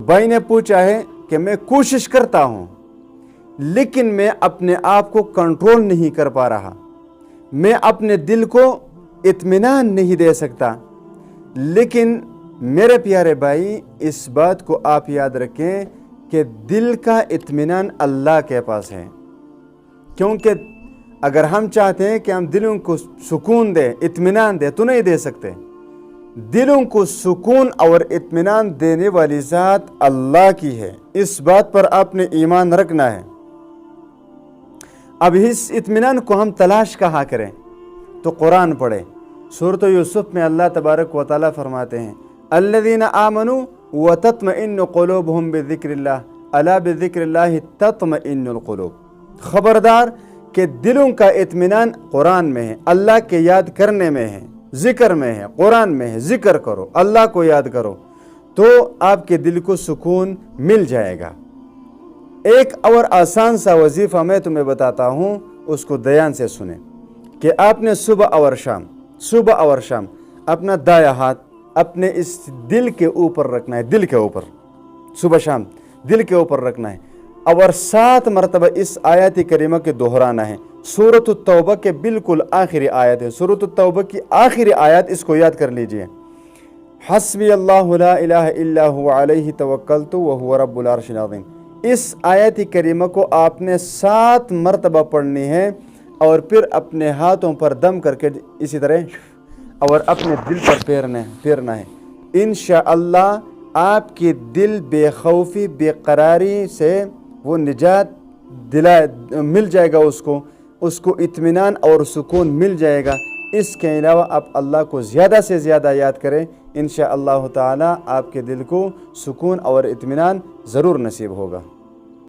भाई ने पूछा है कि मैं कोशिश करता हूँ लेकिन मैं अपने आप को कंट्रोल नहीं कर पा रहा, मैं अपने दिल को इत्मीनान नहीं दे सकता। लेकिन मेरे प्यारे भाई, इस बात को आप याद रखें कि दिल का इत्मीनान अल्लाह के पास है, क्योंकि अगर हम चाहते हैं कि हम दिलों को सुकून दें, इत्मीनान दें, तो नहीं दे सकते। दिलों को सुकून और इत्मीनान देने वाली ज़ात अल्लाह की है, इस बात पर आपने ईमान रखना है। अब इस इत्मीनान को हम तलाश कहाँ करें? तो कुरान पढ़े। सूरत यूसुफ में अल्लाह तबारक व तआला फरमाते हैं, अल्लज़ीना आमनू व तत्मइन्नु क़ुलूबुहुम बिज़िक्रिल्लाह अला बिज़िक्रिल्लाहि तत्मइन्नुल क़ुलूब। खबरदार कि दिलों का इत्मीनान कुरान में है, अल्लाह के याद करने में है, जिक्र में है, कुरान में है। जिक्र करो, अल्लाह को याद करो, तो आपके दिल को सुकून मिल जाएगा। एक और आसान सा वजीफ़ा मैं तुम्हें बताता हूँ, उसको ध्यान से सुने कि आपने सुबह और शाम अपना दाया हाथ अपने इस दिल के ऊपर रखना है, दिल के ऊपर, सुबह शाम दिल के ऊपर रखना है और 7 मरतबा इस आयत करीमा के दोहराना है। सूरत तौबा के बिल्कुल आखिरी आयत है, सूरत तौबा की आखिरी आयत, इसको याद कर लीजिए। हस्बी अल्लाहु ला इलाहा इल्ला हुवा अलैहि तवक्कलतु व हुवा रब्बुल अर्शिल अज़ीम। इस आयत करीमा को आपने 7 मरतबा पढ़नी है और फिर अपने हाथों पर दम करके इसी तरह और अपने दिल पर फेरना है। इंशाअल्लाह आपकी दिल बेखौफी बेकरारी से वो निजात मिल जाएगा, उसको इत्मीनान और सुकून मिल जाएगा। इसके अलावा आप अल्लाह को ज़्यादा से ज़्यादा याद करें, इंशाअल्लाह ताला आपके दिल को सुकून और इत्मीनान ज़रूर नसीब होगा।